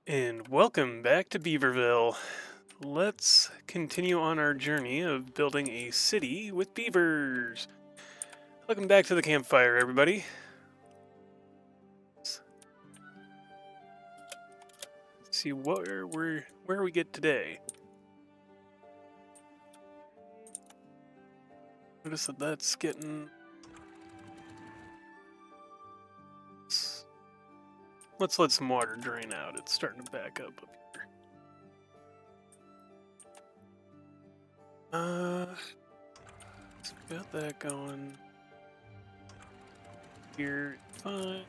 And welcome back to Beaverville. Let's continue on our journey of building a city with beavers. Welcome back to the campfire, everybody. Let's see where we get today. Notice that that's getting. Let's let some water drain out. It's starting to back up here. Let's got that going. Here, fine.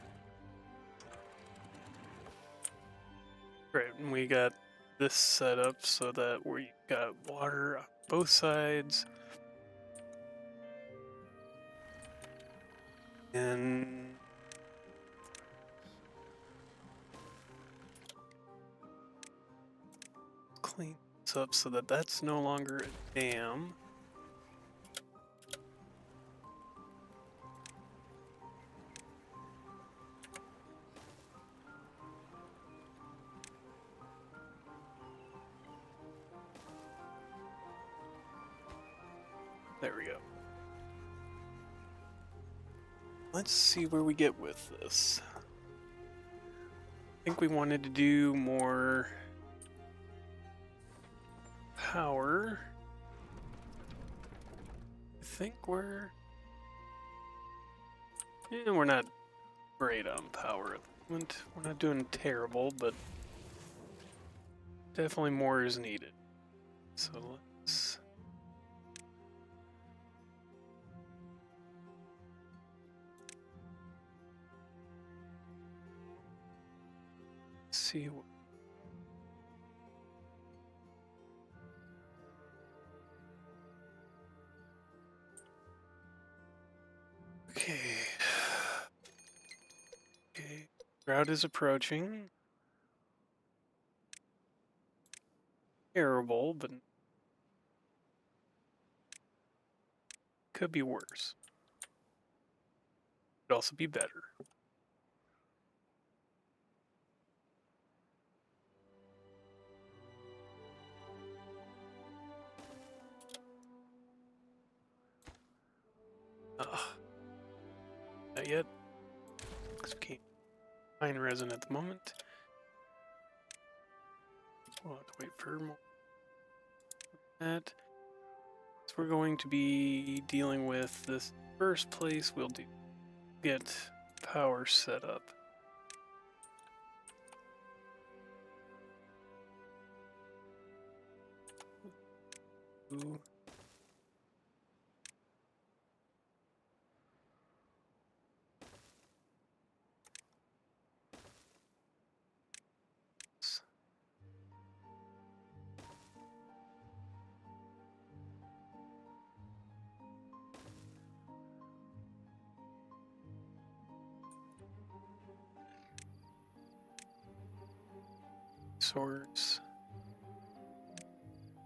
Right, and we got this set up so that we got water on both sides. And clean this up so that that's no longer a dam. There we go. Let's see where we get with this. I think we wanted to do more power. I think we're not great on power at the moment. We're not doing terrible, but definitely more is needed. So let's see. Okay. Okay. Drought is approaching. Terrible, but could be worse. Could also be better. Not yet. Because we can't find resin at the moment. We'll have to wait for more. That. So we're going to be dealing with this first place. We'll get power set up. Ooh. Source.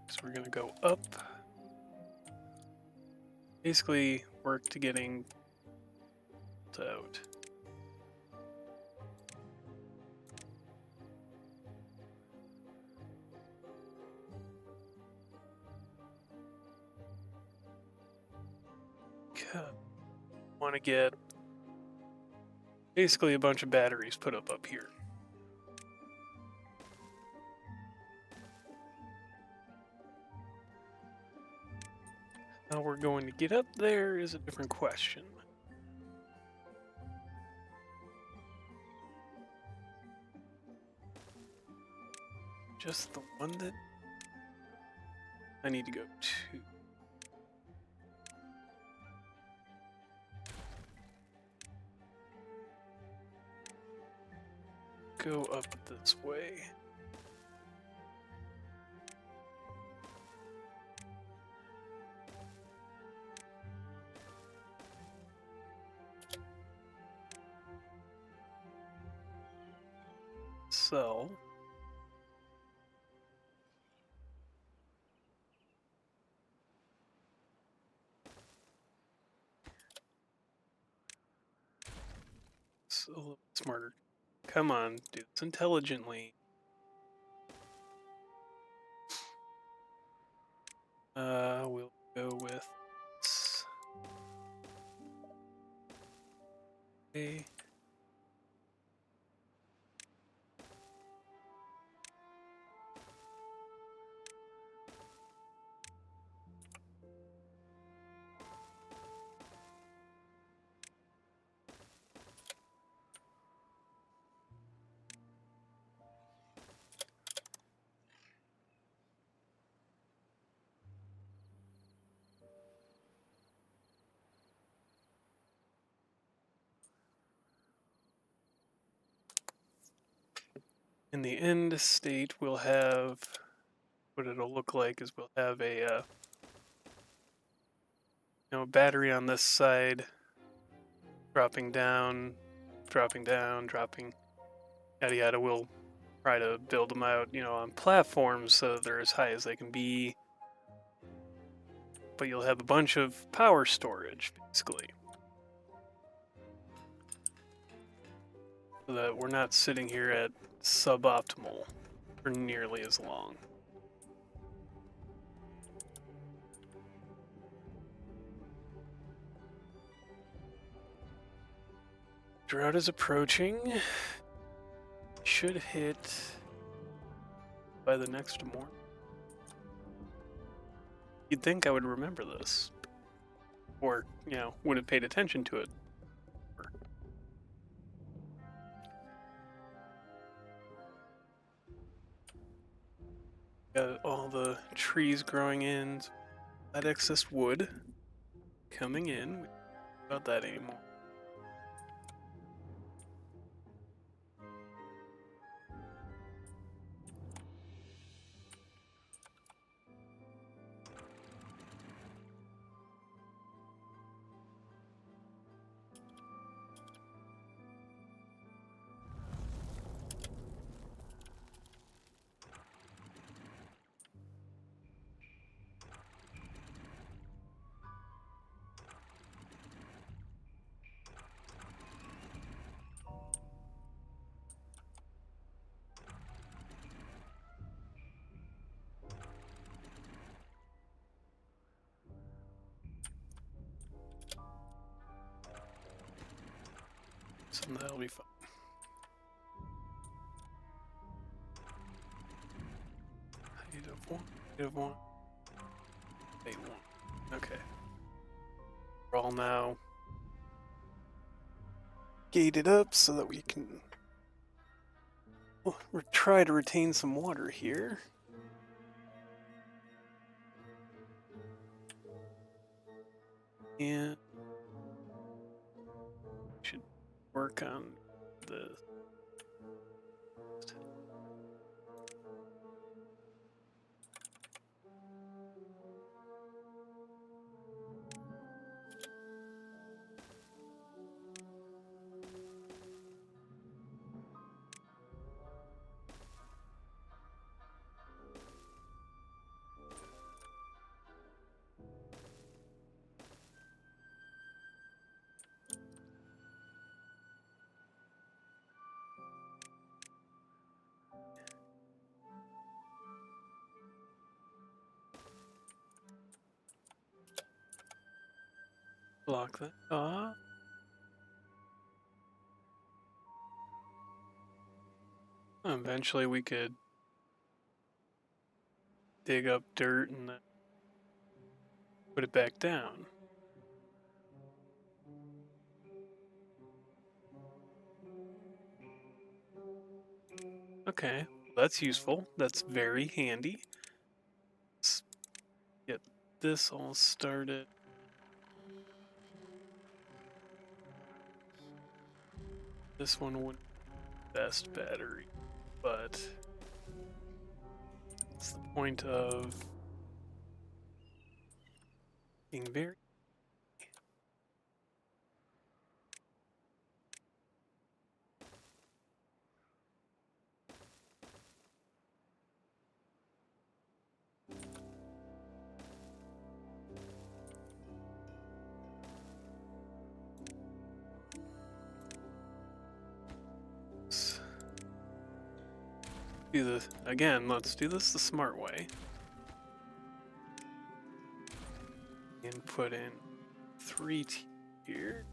So we're going to go up. Basically work to getting out. Want to get basically a bunch of batteries put up here. How we're going to get up there is a different question. Just the one that I need to go to. Go up this way. So a little smarter. Come on, do this intelligently. We'll go with this. Okay. In the end state, we'll have what it'll look like is we'll have a battery on this side, dropping down, dropping down, dropping, yada yada. We'll try to build them out, on platforms so they're as high as they can be. But you'll have a bunch of power storage, basically. So that we're not sitting here at suboptimal for nearly as long. Drought is approaching. Should hit by the next morning. You'd think I would remember this. Or, would have paid attention to it. Got all the trees growing in. That excess wood coming in. We don't care about that anymore. So that'll be fun. Height of one. Eight one. Okay. We're all now gated up so that we can try to retain some water here. And should work on the block that off. Eventually we could dig up dirt and then put it back down. Okay, that's useful. That's very handy. Let's get this all started. This one wouldn't be the best battery, but it's the point of being very do this again. Let's do this the smart way. and put in 3 here.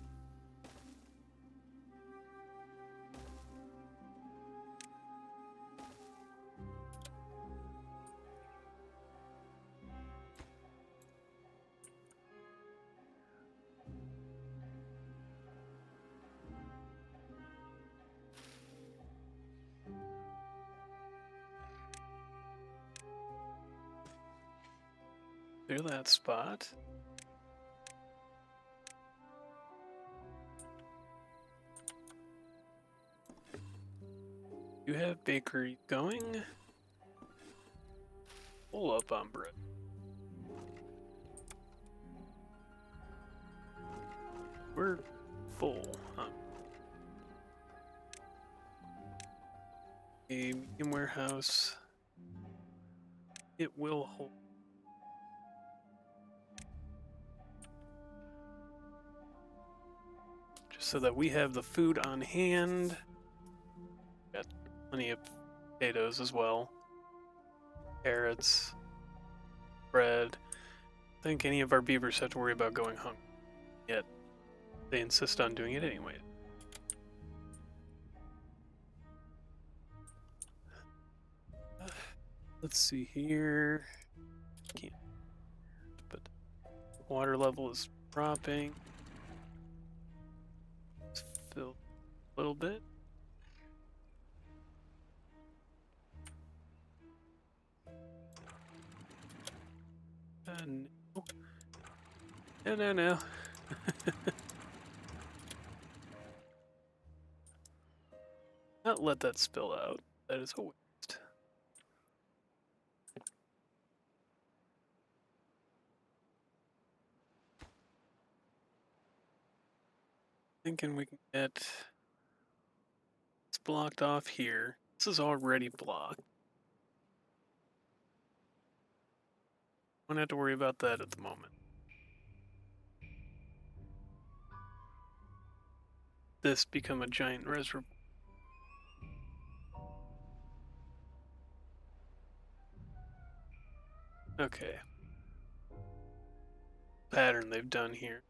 Clear that spot. You have bakery going. Pull up on bread. We're full, huh? A medium warehouse. It will hold. Just so that we have the food on hand. Got plenty of potatoes as well. Carrots. Bread. I think any of our beavers have to worry about going hungry. Yet they insist on doing it anyway. Let's see here. Can't. But water level is dropping. Let's fill a little bit. No. No. Not let that spill out. That is a waste. Thinking we can get it's blocked off here. This is already blocked. Won't have to worry about that at the moment. This become a giant reservoir. Okay. Pattern they've done here.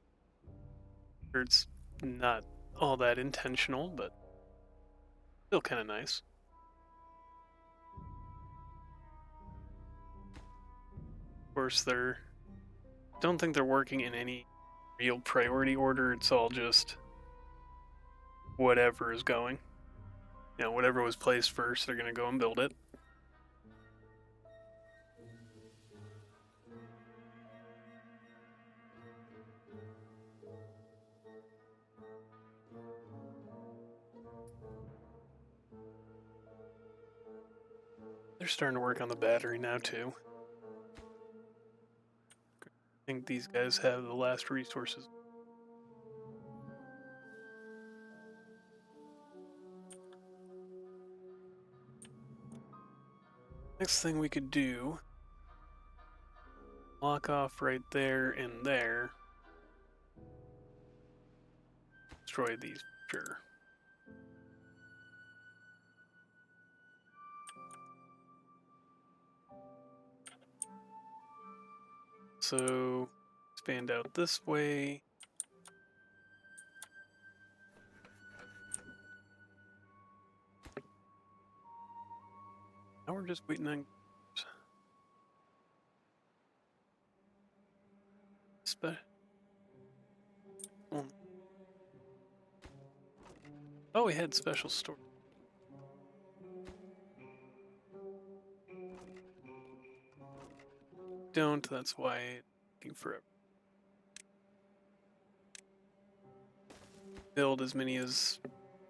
It's not all that intentional, but still kind of nice. Of course, don't think they're working in any real priority order. It's all just whatever is going. You know, whatever was placed first, they're going to go and build it. They're starting to work on the battery now, too. I think these guys have the last resources. Next thing we could do, block off right there and there. Destroy these, sure. So, expand out this way. Now we're just waiting on... Oh, we had special storage. Don't, that's why it's taking forever. Build as many as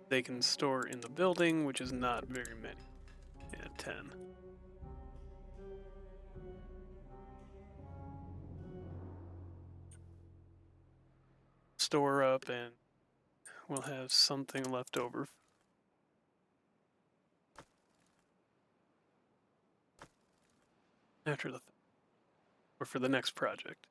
they can store in the building, which is not very many. Yeah, 10. Store up and we'll have something left over. After the... or for the next project.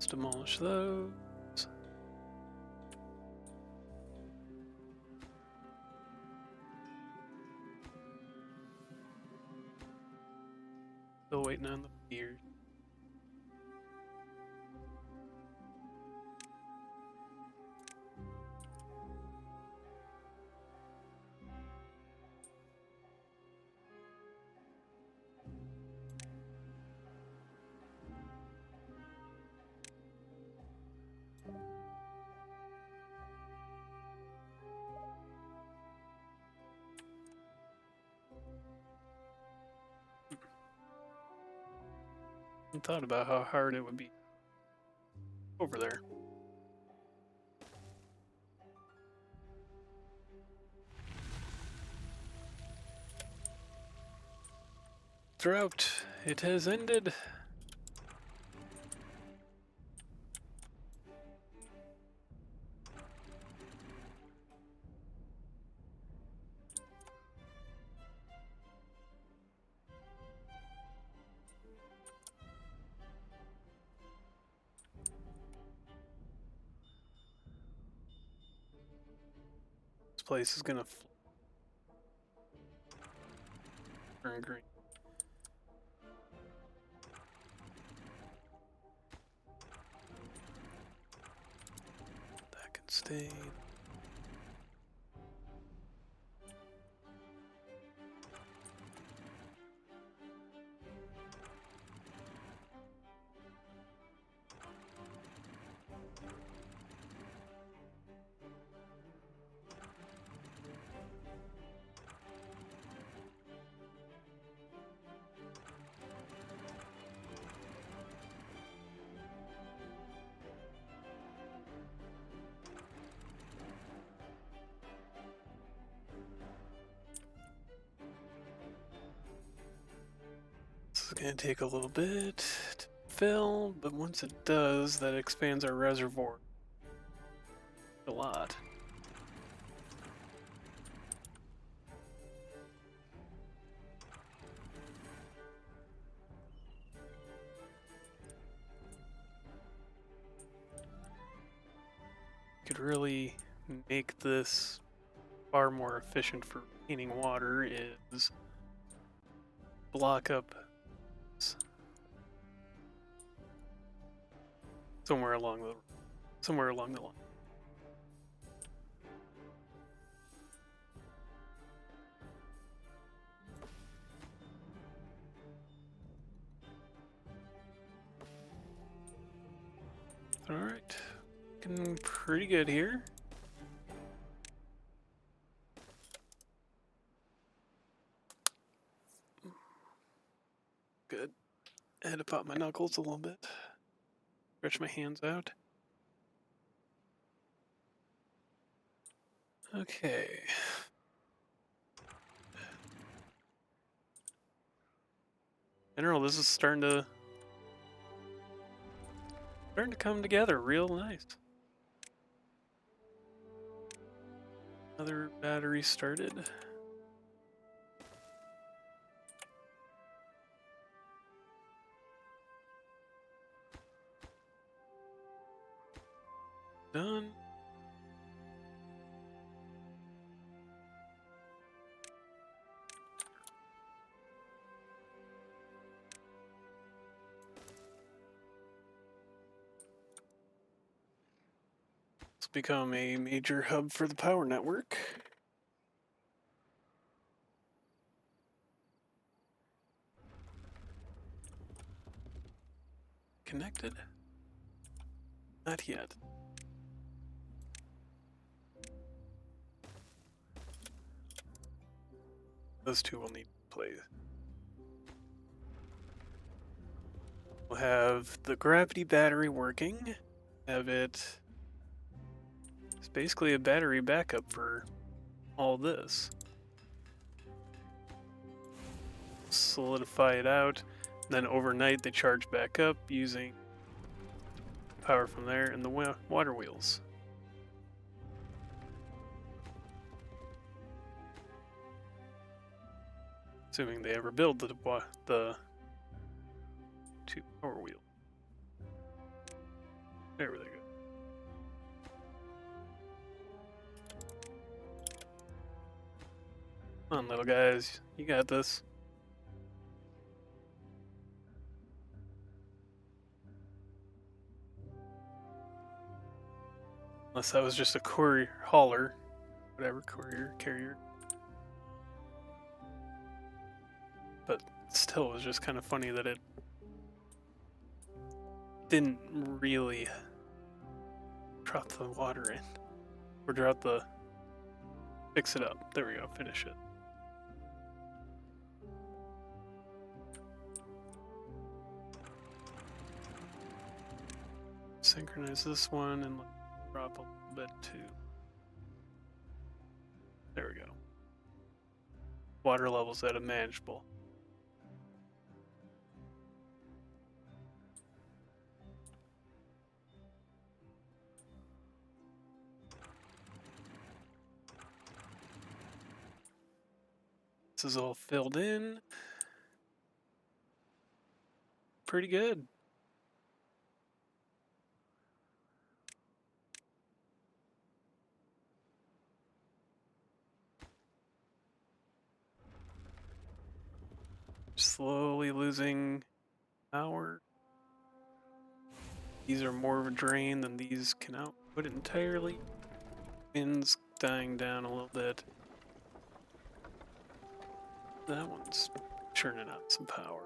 Let's demolish those. Still waiting on the Beavers. I thought about how hard it would be over there. Drought, it has ended. This place is gonna turn green. That can stay. This is going to take a little bit to fill, but once it does, that expands our reservoir a lot. Could really make this far more efficient for cleaning water is block up somewhere along the line. All right, looking pretty good here. Good. I had to pop my knuckles a little bit. Stretch my hands out. Okay. General, this is starting to come together real nice. Another battery started. Done. It's become a major hub for the power network. Connected? Not yet. Those two will need to play. We'll have the gravity battery working. Have it. It's basically a battery backup for all this. Solidify it out. Then overnight they charge back up using power from there and the water wheels. Assuming they ever build the two power wheels. There we go. Come on, little guys. You got this. Unless that was just a courier hauler. Whatever, courier, carrier. But still, it was just kind of funny that it didn't really drop the water in. Or drop the... Fix it up. There we go, finish it. Synchronize this one and drop a little bit too. There we go. Water levels at a manageable. This is all filled in. Pretty good. Slowly losing power. These are more of a drain than these can output it entirely. Wind's dying down a little bit. That one's churning out some power.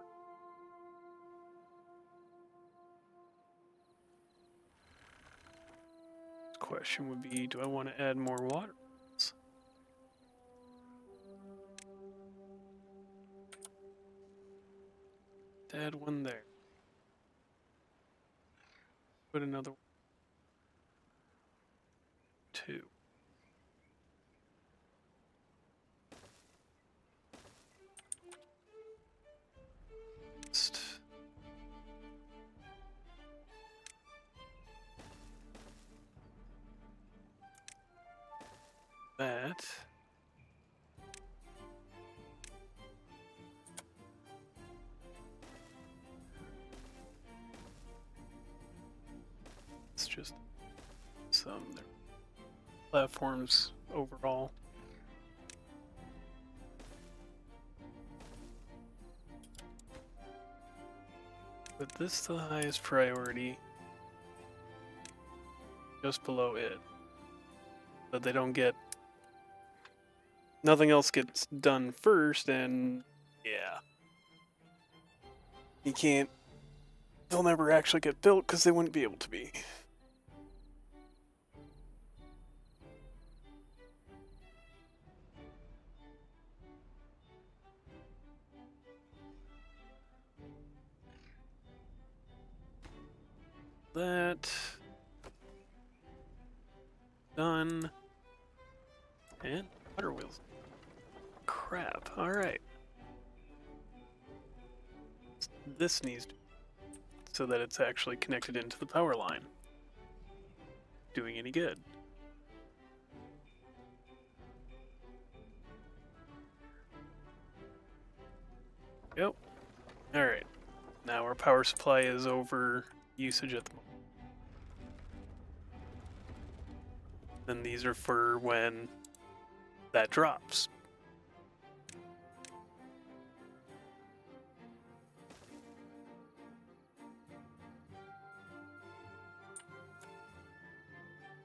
The question would be, do I want to add more water? Add one there. Put another one. Two. Just that. It's just some platforms overall. But this is the highest priority, just below it. But they don't get, nothing else gets done first, and yeah. You can't, they'll never actually get built because they wouldn't be able to be. That done. And water wheels. Crap. Alright. This needs to, so that it's actually connected into the power line. Doing any good. Yep. Alright. Now our power supply is over usage at the moment. Then these are for when that drops.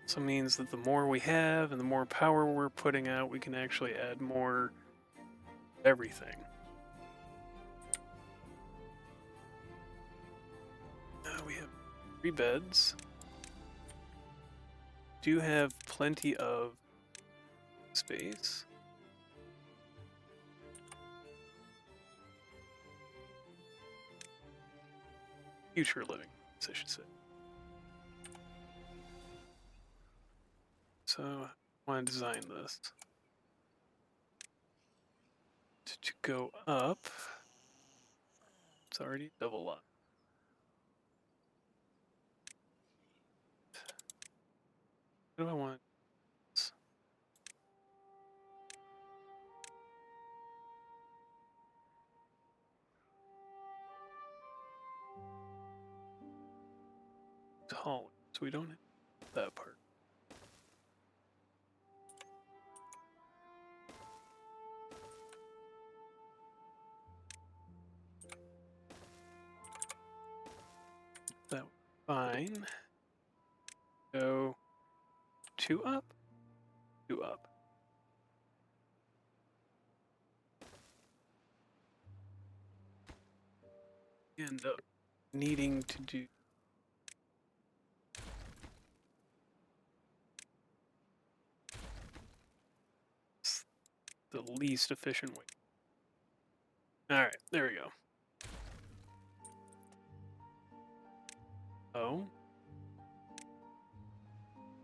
So it means that the more we have and the more power we're putting out, we can actually add more everything. We have 3 beds. Do have plenty of space. Future living, I should say. So I want to design this to go up. It's already double locked. What do I want? Tall. So we don't have that part. That was fine. Go 2 up? 2 up. End up needing to do the least efficient way. Alright, there we go. Oh.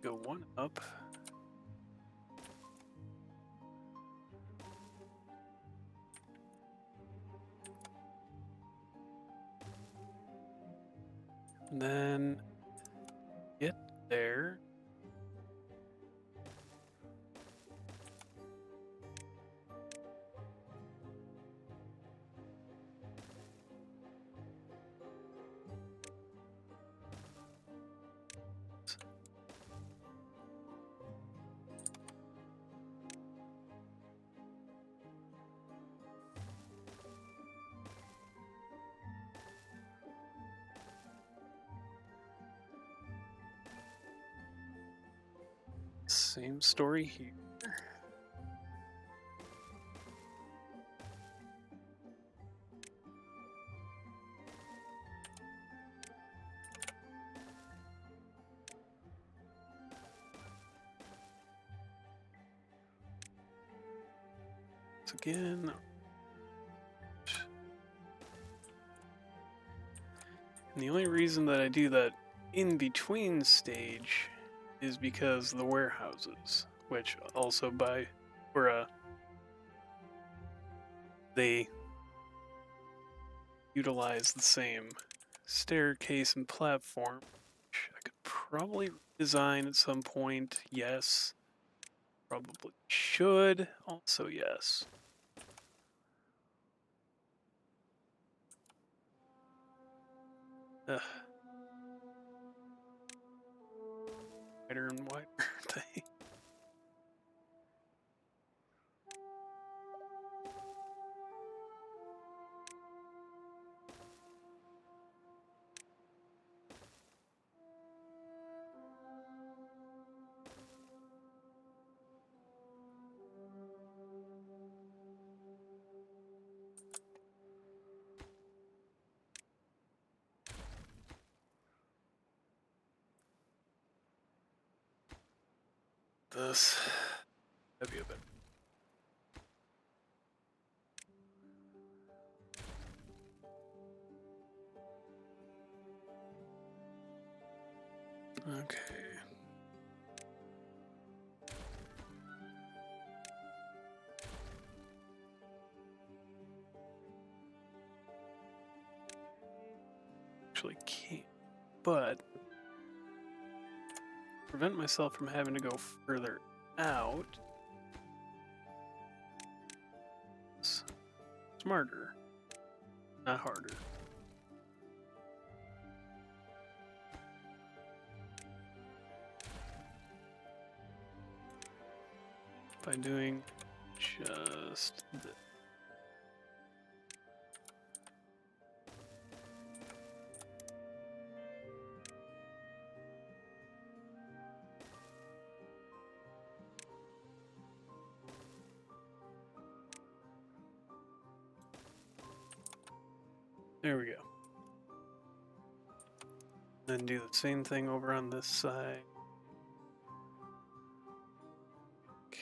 Go 1 up. And then get there. Same story here. Again. And the only reason that I do that in between stage is because the warehouses, which also they utilize the same staircase and platform, which I could probably redesign at some point. Yes. Probably should. Also, yes. Ugh. Wider and wider, aren't they? This that'd be a bit. Okay. Actually can't, but prevent myself from having to go further out. Smarter, not harder. By doing just this. There we go. Then do the same thing over on this side. Okay.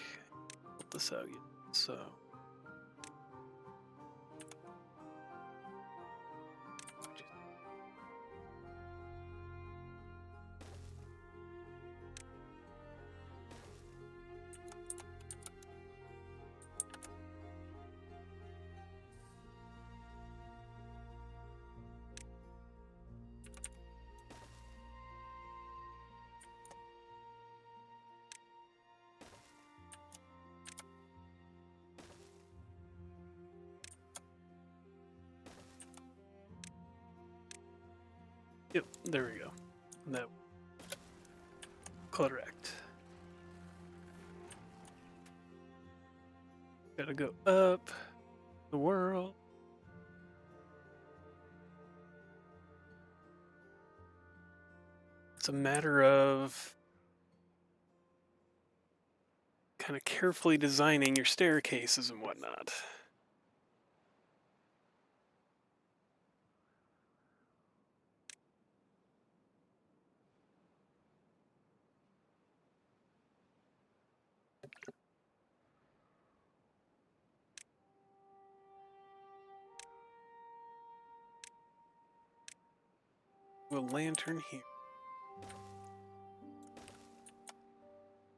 Put this out yet. So. Yep, there we go. That Correct. Gotta go up the world. It's a matter of kind of carefully designing your staircases and whatnot. A lantern here.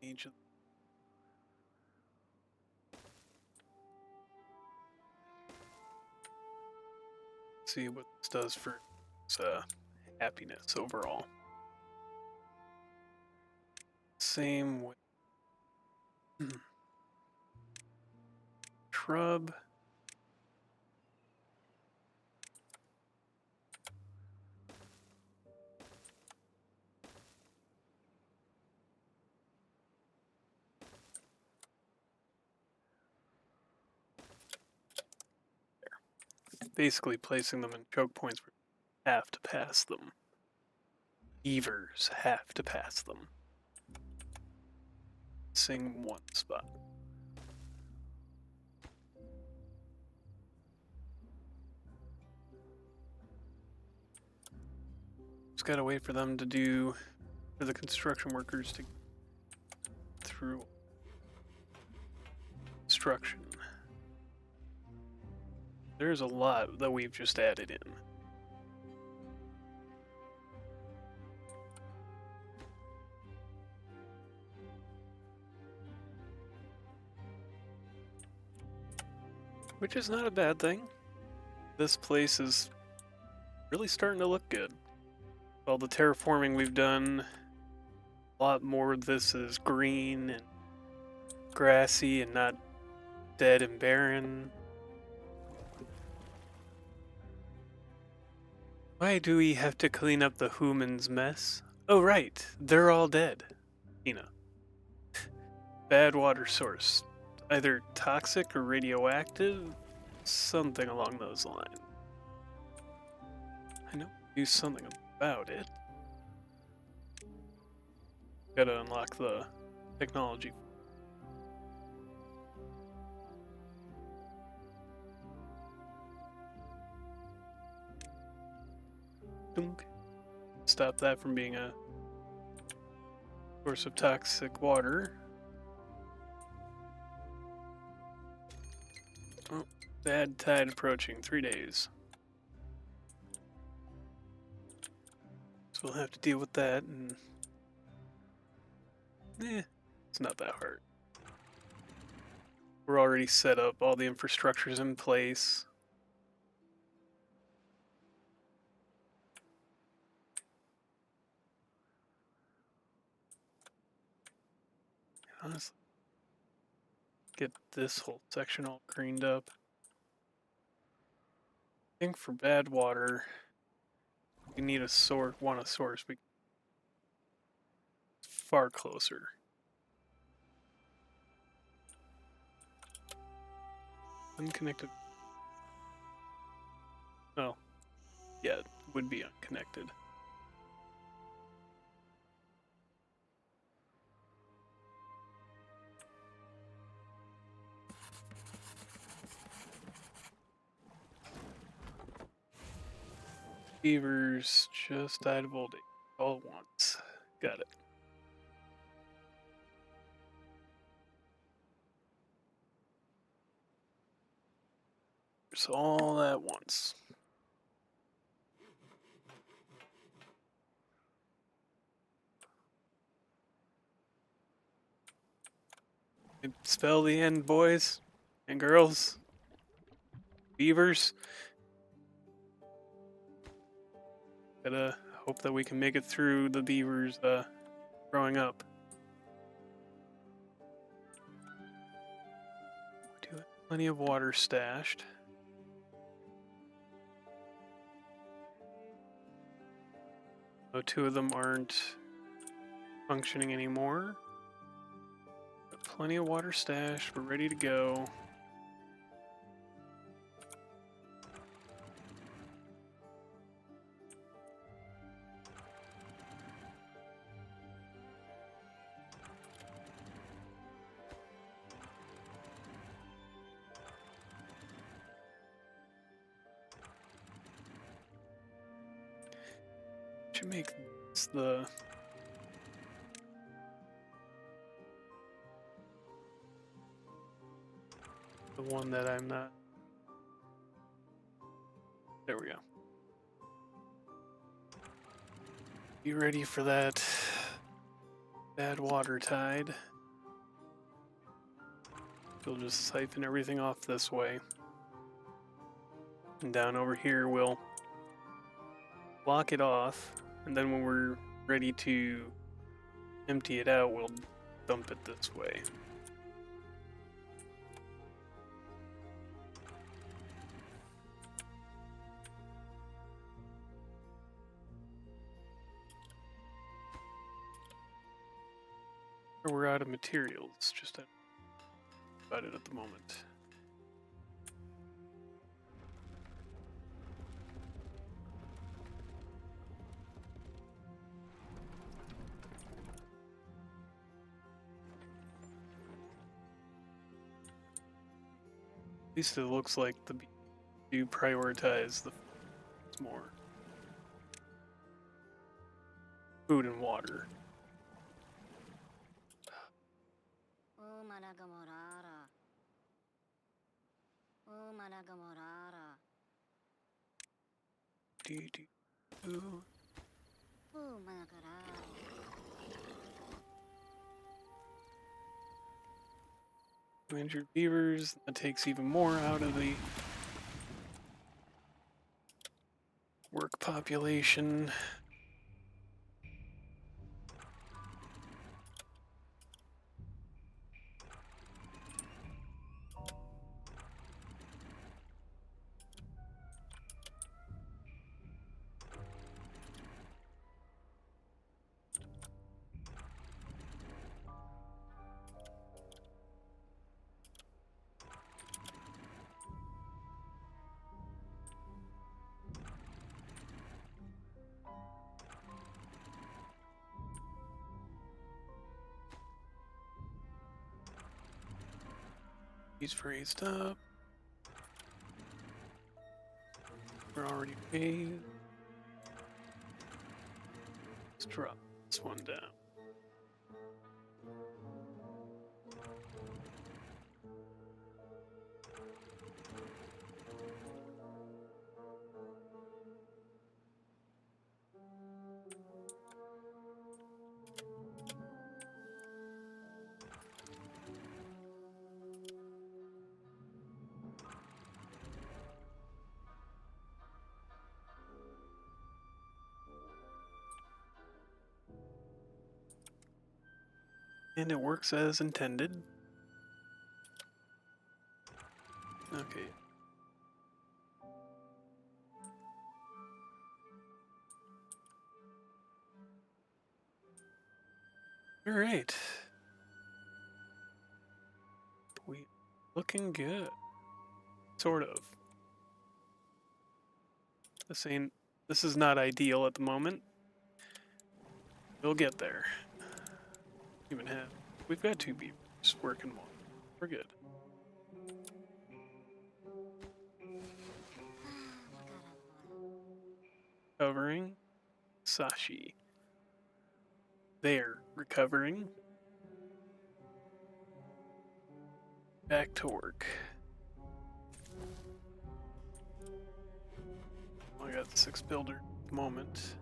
Age of see what this does for happiness overall. Same with shrub. Basically placing them in choke points where you have to pass them. Beavers have to pass them. Missing one spot. Just gotta wait for them to do, for the construction workers to through construction. There's a lot that we've just added in. Which is not a bad thing. This place is really starting to look good. All the terraforming we've done, a lot more of this is green and grassy and not dead and barren. Why do we have to clean up the humans' mess? Oh right, they're all dead. Bad water source. Either toxic or radioactive, something along those lines. I know do something about it. Gotta unlock the technology. Stop that from being a source of toxic water. Oh, bad tide approaching, 3 days. So we'll have to deal with that, and it's not that hard. We're already set up, all the infrastructure's in place. Honestly, get this whole section all greened up. I think for bad water, we need a source. Want a source? We far closer. Unconnected. Oh, yeah, it would be unconnected. Beavers just died of old age all at once. Got it. Just all at once. Spell the end, boys and girls. Beavers. Gotta hope that we can make it through the beavers growing up. We do have plenty of water stashed. Oh, 2 of them aren't functioning anymore. Got plenty of water stashed. We're ready to go. Should make this the one that I'm not. There we go. Be ready for that bad water tide. We'll just siphon everything off this way. And down over here we'll block it off, and then when we're ready to empty it out, we'll dump it this way. We're out of materials, just about it at the moment. At least it looks like the Beavers do prioritize the more food and water. Do. Injured beavers, that takes even more out of the work population. He's raised up. We're already paid. Let's drop this one down. And it works as intended. Okay. All right. We looking good. Sort of. This is not ideal at the moment. We'll get there. We've got 2 beavers working more. We're good. Recovering. Sashi. They're recovering. Back to work. I got 6 builder at the moment.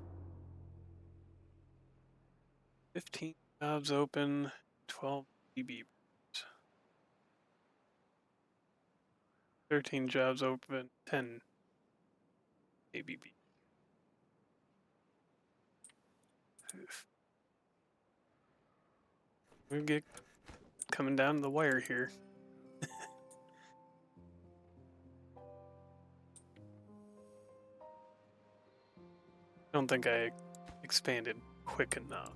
15 jobs open, 12 beavers. 13 jobs open, 10 ABB. We get coming down to the wire here. I don't think I expanded quick enough.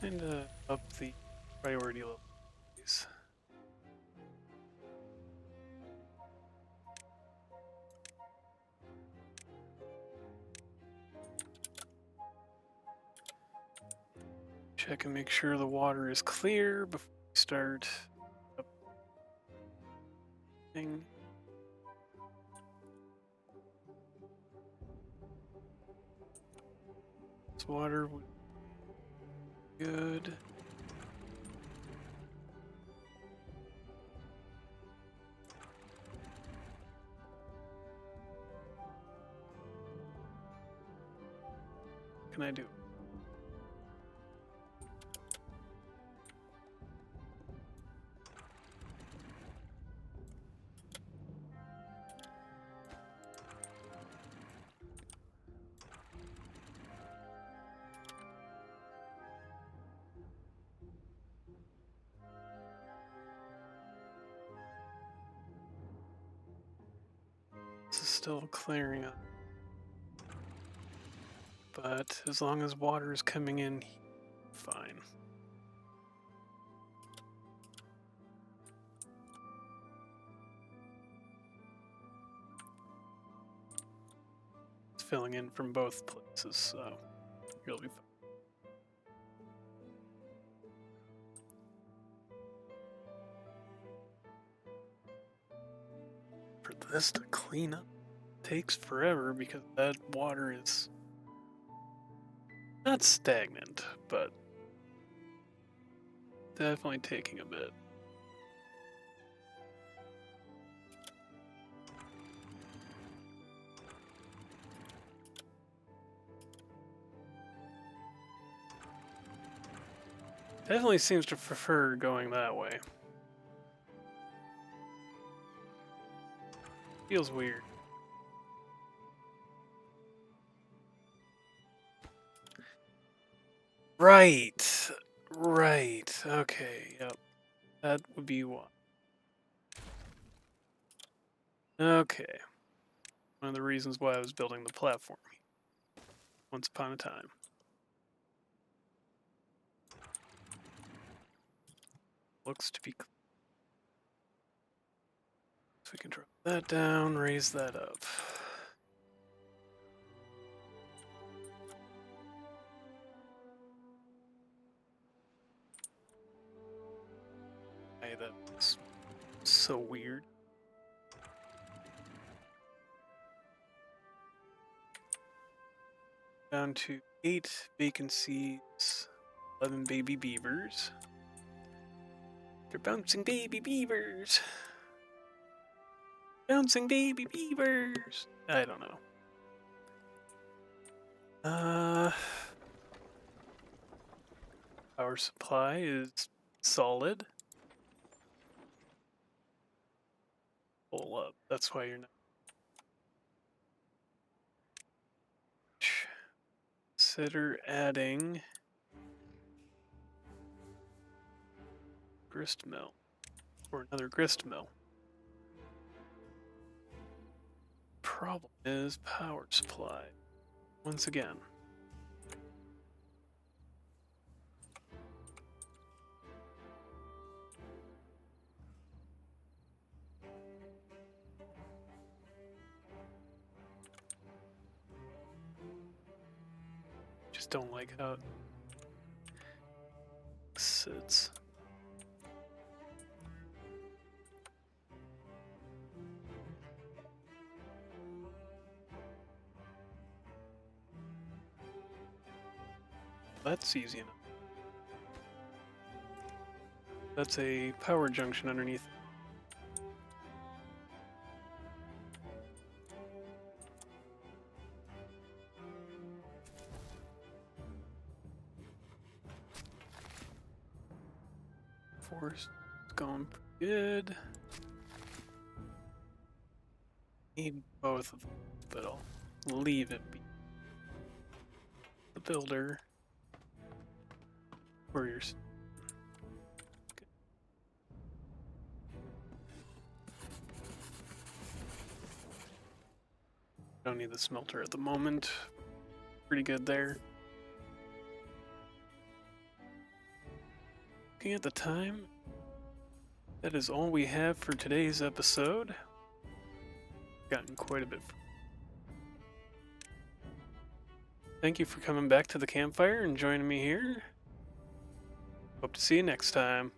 kind of up the priority level, please. Check and make sure the water is clear before we start updating. This water would be good. What can I do? This is still clearing up. But as long as water is coming in, fine. It's filling in from both places, so you'll be fine. For this to clean up takes forever because that water is not stagnant, but definitely taking a bit. Definitely seems to prefer going that way. Feels weird. Right. Right. Okay, yep. That would be one. Okay. One of the reasons why I was building the platform once upon a time. Looks to be clear. So we can drop that down, raise that up. Hey, that's so weird. Down to 8 vacancies, 11 baby beavers. They're bouncing baby beavers. Bouncing baby beavers. I don't know. Power supply is solid. Pull up. That's why you're not. Consider adding grist mill or another grist mill. Problem is power supply. Once again. Just don't like how it sits. That's easy enough. That's a power junction underneath. Force is going pretty good. Need both of them, but I'll leave it be. The builder. Warriors. Okay. Don't need the smelter at the moment. Pretty good there. looking at the time, that is all we have for today's episode. Gotten quite a bit. Thank you for coming back to the campfire and joining me here. Hope to see you next time.